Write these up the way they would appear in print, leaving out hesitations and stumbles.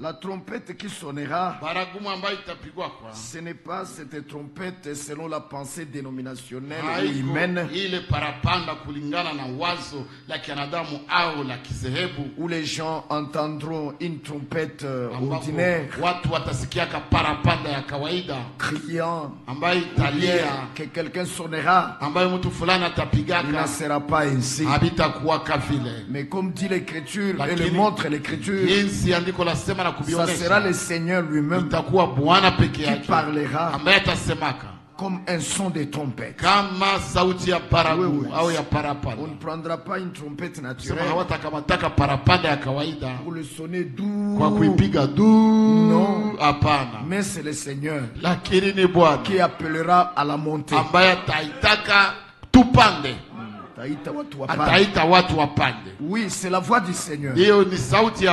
La trompette qui sonnera, ce n'est pas cette trompette selon la pensée dénominationnelle ou humaine, où les gens entendront une trompette ordinaire criant, que quelqu'un sonnera. Il n'en sera pas ainsi. Mais comme dit l'Écriture et le montre l'Écriture, ça sera le Seigneur lui-même qui parlera comme un son de trompette. Oui. On ne prendra pas une trompette naturelle pour le sonner doux. Non. Mais c'est le Seigneur qui appellera à la montée. Oui, c'est la voix du Seigneur.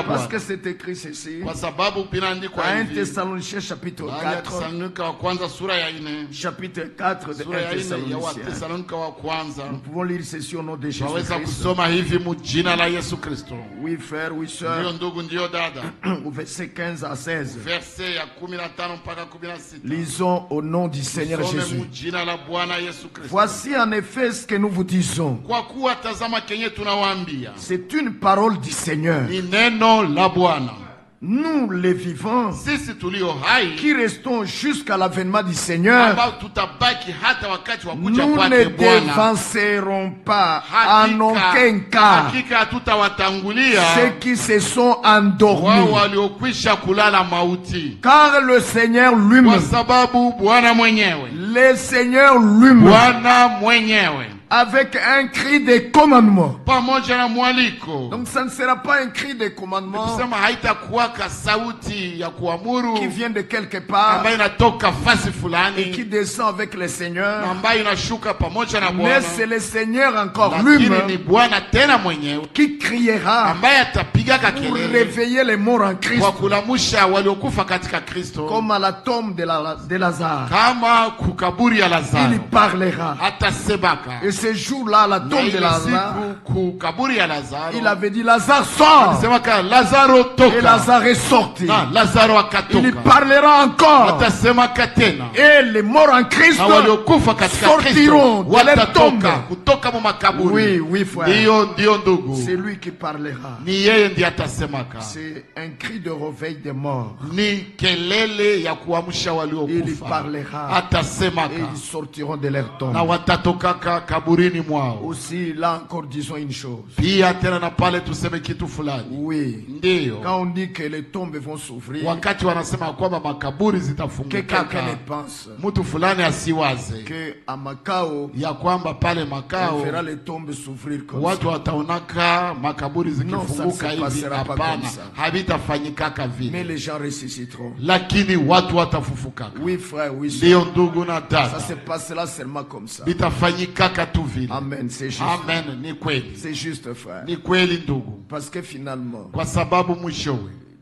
Parce que c'est écrit ceci. 1 Thessaloniciens chapitre 4. Chapitre 4 de 1 Thessaloniciens. Nous pouvons lire ceci au nom de Jésus-Christ. Oui, frère, oui, soeur. Au verset 15 à 16. Lisons au nom du Seigneur Jésus. Voici en effet ce que nous vous disons. C'est une parole du Seigneur. Nous les vivants qui restons jusqu'à l'avènement du Seigneur, nous ne devancerons pas en aucun cas ceux qui se sont endormis, car le Seigneur lui-même, avec un cri de commandement. Donc ça ne sera pas un cri de commandement qui vient de quelque part et qui descend avec le Seigneur. Mais c'est le Seigneur encore lui-même qui criera pour réveiller les morts en Christ, comme à la tombe de Lazare. Il parlera. Et ce jour-là, à la tombe de Lazare, il avait dit, Lazare sort. Et Lazare est sorti. Il parlera encore. Et les morts en Christ sortiront de leur tombe. Oui, oui, frère. C'est lui qui parlera. C'est un cri de réveil des morts. Il parlera. Et ils sortiront de leur tombe. Aussi, là encore, disons une chose. Oui. Quand on dit que les tombes vont s'ouvrir, que quelqu'un ne pense que à Macao, on verra les tombes s'ouvrir comme ça. Non, ça ne se passera pas comme ça. Mais les gens ressusciteront. Oui, frère, oui, soeur. Ça se passera seulement comme ça. Amen, c'est juste. C'est juste, frère. Parce que finalement,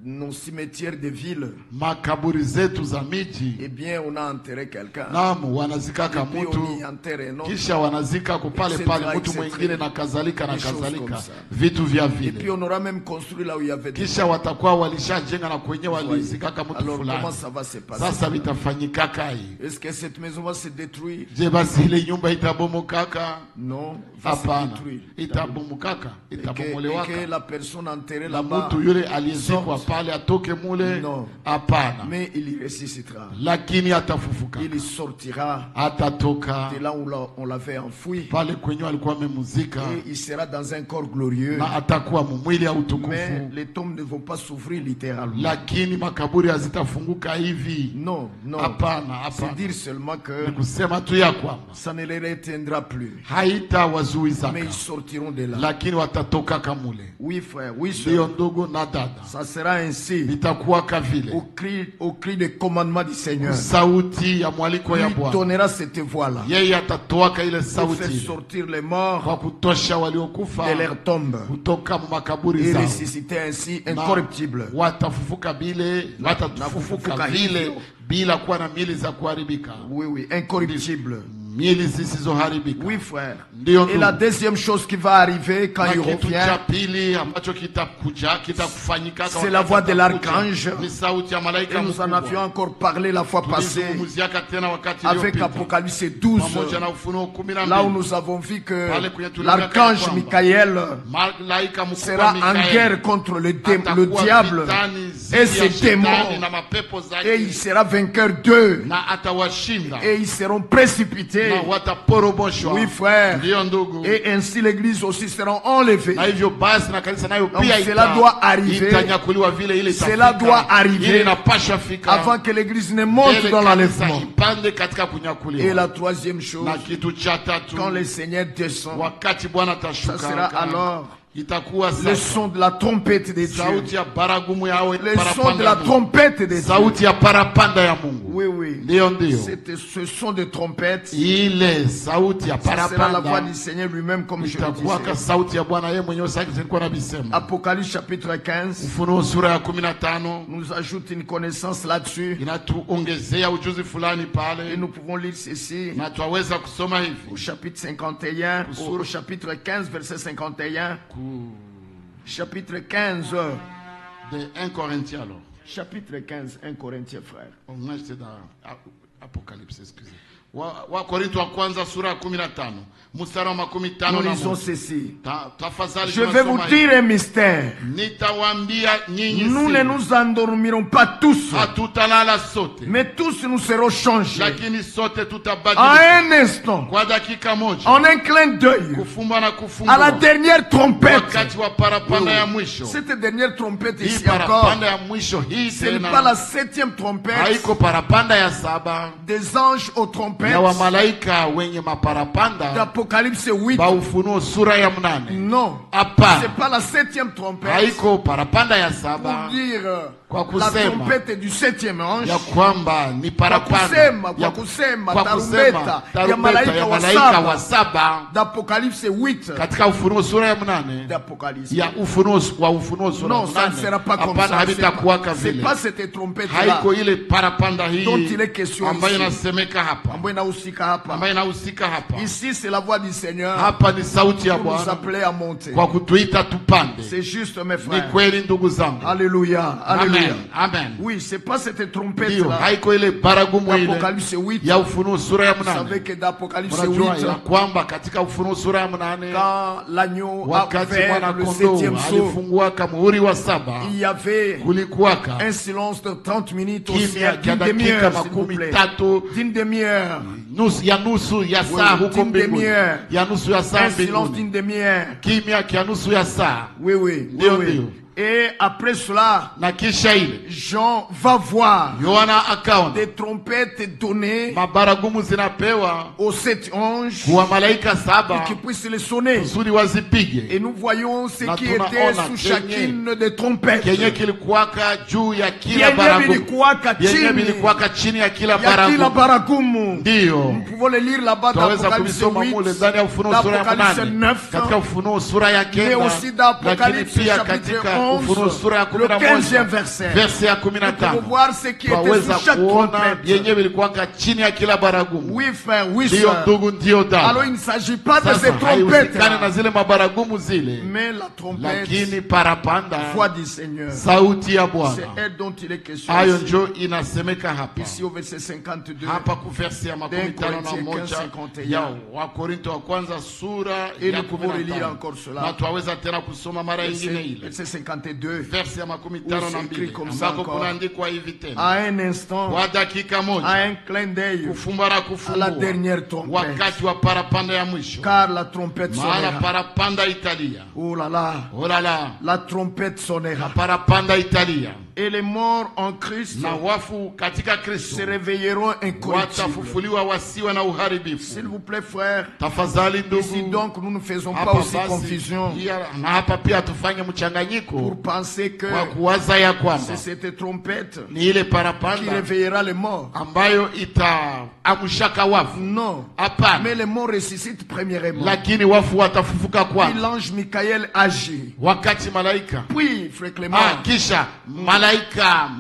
nos cimetières de ville, eh bien, on a enterré quelqu'un. Et puis on y enterre un autre. Et puis on aura même construit là où il y avait des gens. Alors comment ça va se passer? Est-ce que cette maison va se détruire? Non, va se détruire. Et que la personne enterrée là-bas sorte. Non. Mais il ressuscitera. Il sortira de là où on l'avait enfoui. Et il sera dans un corps glorieux. Mais les tombes ne vont pas s'ouvrir littéralement. Non, non. C'est dire seulement que ça ne les retiendra plus. Mais ils sortiront de là. Oui, frère, oui, soeur. Ça sera ainsi au cri de commandement du Seigneur. Il donnera cette voix-là pour faire sortir les morts de leur tombe et ressusciter ainsi incorruptible. Oui, oui, incorruptible. Oui, frère. Et la deuxième chose qui va arriver quand il revient, c'est la voix de l'archange. Et nous en avions encore parlé la fois passée avec Apocalypse 12, là où nous avons vu que l'archange Michael sera en guerre contre le diable et ses démons, et il sera vainqueur d'eux, et ils seront précipités. Oui, frère. Et ainsi l'église aussi sera enlevée. Donc cela doit arriver. Cela doit arriver avant que l'église ne monte dans l'enlèvement. Et la troisième chose, quand le Seigneur descend, ça sera alors le son de la trompette de Dieu. Le son de la trompette de Dieu. Oui, oui. Ce son de trompette, ça sera la voix du Seigneur lui-même, comme je le disais. Apocalypse chapitre 15 nous ajoute une connaissance là-dessus. Et nous pouvons lire ceci au chapitre 51, au chapitre 15, verset 51. Chapitre 15 de 1 Corinthiens alors. Chapitre 15, 1 Corinthiens, frère. On a j'étais dans Apocalypse, excusez. Wa Korintho wa kwanza sura ya 15. Mstari wa 15 nous lisons ceci. Je vais vous dire un mystère. Nous ne nous endormirons pas tous, mais tous nous serons changés en un instant, en un clin d'œil, à la dernière trompette. Cette dernière trompette ici encore, ce n'est pas la 7e trompette des anges aux trompettes d'Apocalypse 8. Non, c'est pas la 7e trompette pour dire la trompette du 7e ange. Kwa kusema tarumbeta ya malaika wa saba d'Apocalypse 8. D'Apocalypse. Non, ça ne sera pas comme ça. C'est pas cette trompette là dont il est question ici. Ici c'est la voix du Seigneur pour nous appeler à monter. C'est juste, mes frères. Alléluia. Alléluia. Amen. Oui, c'est pas cette trompette là d'Apocalypse 8. Vous savez que d'Apocalypse 8, quand l'agneau a ouvert le 7e sceau, il y avait un silence de 30 minutes au ciel, d'une demi-heure, s'il vous plaît. D'une demi-heure. Un silence d'une demi-heure. Oui, oui. Et après cela, Jean va voir des trompettes données aux 7 anges pour qu'ils puissent les sonner. Et nous voyons ce qui était sous chacune des trompettes. Nous pouvons les lire là-bas dans Apocalypse 8, d'Apocalypse 9, mais aussi d'Apocalypse chapitre 11. Le 15e verset. Pour voir ce qui était sous chaque trompette. Oui, frère, oui, soeur. Alors il ne s'agit pas de ces trompettes, mais la trompette, voix du Seigneur. C'est elle dont il est question ici au verset 52 d'un Corinthiens 15, 51. Et nous pouvons relire encore cela. Verset 52, verset où c'est écrit comme ça encore. À un instant, à un clin d'œil, à la dernière trompette, car la trompette sonnera. Oh là là, la trompette sonnera. Et les morts en Christ se réveilleront incorruptibles. S'il vous plaît, frère, ici donc nous ne faisons pas aussi confusion pour penser que c'est cette trompette qui réveillera les morts. Non, mais les morts ressuscitent premièrement. Puis l'ange Michael agit. Puis, frère Clément,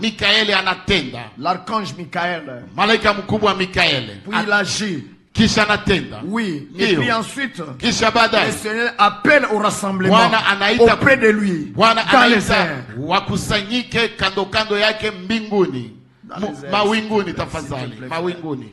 Mikaeli anatenda. L'archange Michael. Malaika mkubwa Mikaeli. Puis il agit. kisha natenda. Oui. Et puis ensuite, kisha baadaye le Seigneur appelle au rassemblement anaita auprès de lui dans les airs. Wakusanyike kando kando yake mbinguni. Mawinguni tafadhali, mawinguni.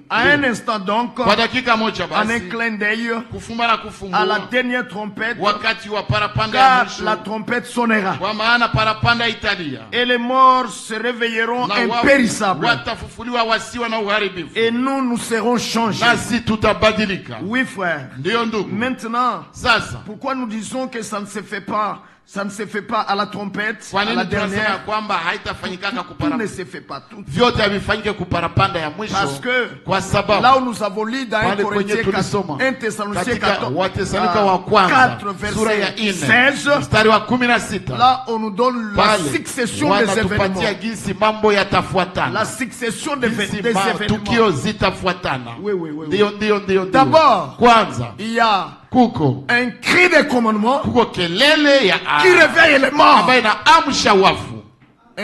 À un instant donc, kwa dakika moja en un basi, clin d'œil, kufumba na kufumbua, à la dernière trompette, wakati wa parapanda ya car mwisho, la trompette sonnera. kwa maana parapanda italia, Et les morts se réveilleront impérissables. watafufuliwa wasiwa na uharibifu. Et nous serons changés. Nasi tutabadilika. Oui frère. Ndio ndugu. Maintenant, Sasa, pourquoi nous disons que ça ne se fait pas? Ça ne se fait pas à la trompette, kwa à la nini tunasema dernière. kwamba haitafanyikaka Tout ne kuparapanda? se fait pas tout. Vyote havifanyike kuparapanda ya mwisho. Parce que Kwa sababu là où nous avons lu dans 1 pale Corinthiens kwenye tulisoma 1 Thessaloniciens katika Wathesalonika wa kwanza 4 sura ya verset 4 mstari wa 16, là on nous donne la pale succession des événements. wanatupatia jinsi mambo yatafuatana, La succession des jinsi événements. tukio zitafuatana. Oui, oui, oui, Ndio. D'abord, kwanza il y a kuko un cri de commandement kuko kelele ya qui réveille les morts. ambayo inaamsha wafu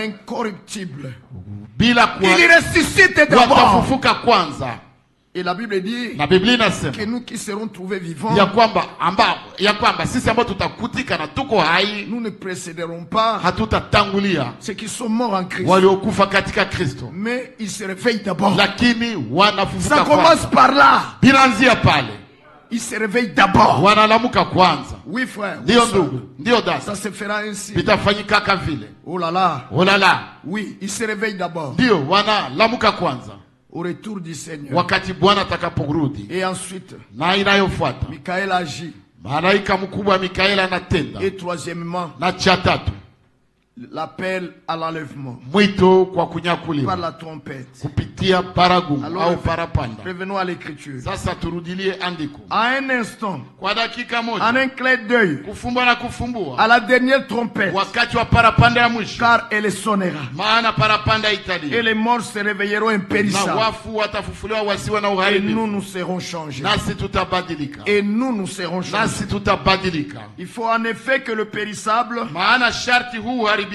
Incorruptible. bila Il ressuscite d'abord. watafufuka kwanza. Et la Bible dit Na Biblia inasema que nous qui serons trouvés vivants, ya kwamba sisi ambao tutakutika na tuko hai, nous ne précéderons pas hatutatangulia ceux qui sont morts en Christ. waliokufa katika Kristo, Mais ils se réveillent d'abord. lakini wanafufuka Ça commence kwanza. par là. Binaanzia pale, Ils se réveillent d'abord. wanalamuka kwanza. Oui, frère. Ndio Oui, ndugu, ndio ça dada, se fera ainsi. vitafanyikaka vile. Oh là là. Olala, Oui, ils se réveillent d'abord. ndio wanalamuka kwanza Au retour du Seigneur. wakati Bwana atakaporudi. Et ensuite, Na inayofuata Michael agit. malaika mkubwa Mikaeli anatenda. Et troisièmement, Na cha tatu, l'appel à l'enlèvement mwito kwa par kunyakuliwa la trompette. kupitia baragumu Alors, au parapanda. revenons à l'écriture. Sasa turudilie andiko À un instant, kwa dakika en moja, un clin d'œil, kufumba na kufumbua, à la dernière trompette, wakati wa parapanda ya mwisho, car elle sonnera. maana parapanda Et italia les morts se réveilleront na impérissables. wafu watafufuliwa wasiwa na Et nous, uharibifu, nous serons changés. nasi tutabadilika, Et nous serons changés. nasi tutabadilika. Il faut en effet que le périssable Maana sharti huu uharibikao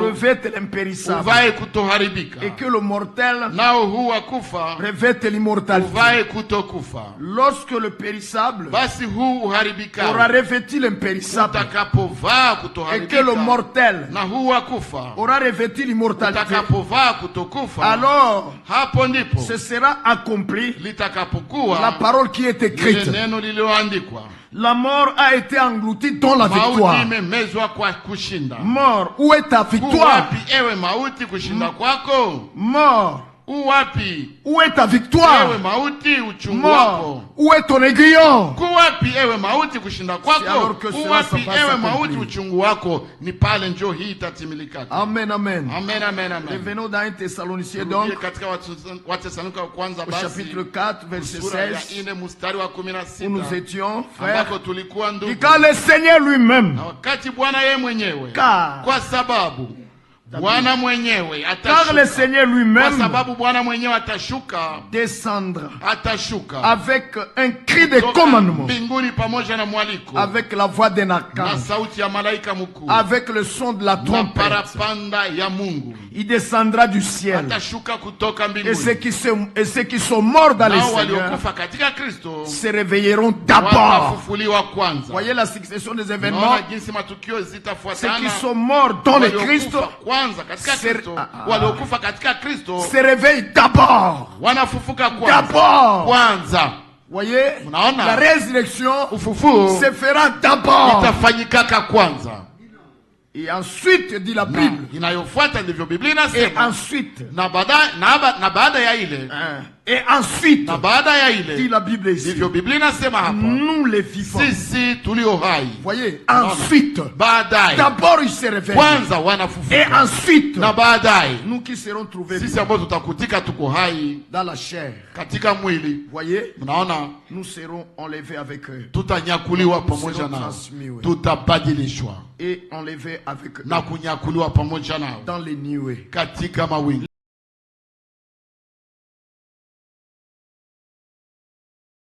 revête l'impérissable. uvae kutoharibika, Et que le mortel nao huu wa kufa revête l'immortalité. uvae kutokufa. Lorsque le périssable Basi huu aura uharibikao revêtu l'impérissable utakapovaa et que le kutoharibika, mortel na huu wa kufa aura revêtu l'immortalité, utakapovaa kutokufa, alors hapo ndipo ce sera accompli la litakapokuwa parole qui est lile écrite. neno lililoandikwa, La mort a été engloutie dans la mauti victoire. imemezwa kwa kushinda. Mort, où est ta victoire? Wapi ewe mauti kushinda kwako? Mort, Wapi où est ta ewe victoire? mauti uchungu Mort, wako? où est ton aiguillon? Wapi ewe mauti kushinda C'est alors kwako? que cela Wapi va ewe s'accomplir. mauti uchungu wako? Ni pale njoo hii itatimilika. Amen, amen. Amen, amen, amen. Revenons dans 1 Thessaloniciens Turudie donc, katika Wathesalonike wa kwanza au basi chapitre 4, verset sura ya 16, 4 mstari wa où nous 16, étions, frères. ambako tulikuwa ndugu, Et quand le Seigneur lui-même, na wakati Bwana yeye mwenyewe, car, kwa sababu Bwana mwenyewe car le atashuka, Seigneur kwa lui-même sababu Bwana mwenyewe atashuka, descendra avec un cri de kutoka commandement, mbinguni pamoja na mwaliko, avec la voix d'un na archange, sauti ya malaika mkuu, avec le son de la na trompette. parapanda ya Mungu. Il descendra du ciel. Atashuka kutoka Et ceux mbinguni, qui sont morts dans les nao Seigneurs waliokufa katika Kristo se réveilleront d'abord. watafufuliwa kwanza. Voyez la succession des événements. Naona jinsi matukio Ceux qui zitafuatana. sont morts dans le Christ Waliokufa kwanza katika Kristo, waliokufa katika Kristo se réveillent d'abord. wanafufuka kwanza. D'abord. Kwanza Voyez, Unaona? la résurrection ufufuo se fera d'abord. itafanyikaka kwanza, Et ensuite, dit la na Bible, inayofuata ndivyo Biblia et inasema, ensuite, na baada ya ile, et ensuite, na baada ya dit ile la Bible ici, ndivyo Biblia inasema hapa, nous les vivants. sisi tulio hai Voyez, ensuite, baadaye, d'abord ils se réveillent. kwanza Et wanafufuka, ensuite, na baadaye nous qui serons trouvés sisi vivants ambao tutakutika tuko hai dans la chair, katika mwili, voyez, mnaona nous serons enlevés avec eux tutanyakuliwa pamoja nao, tutabadilishwa et enlevés avec eux na kunyakuliwa pamoja nao dans les nuées. katika mawingu.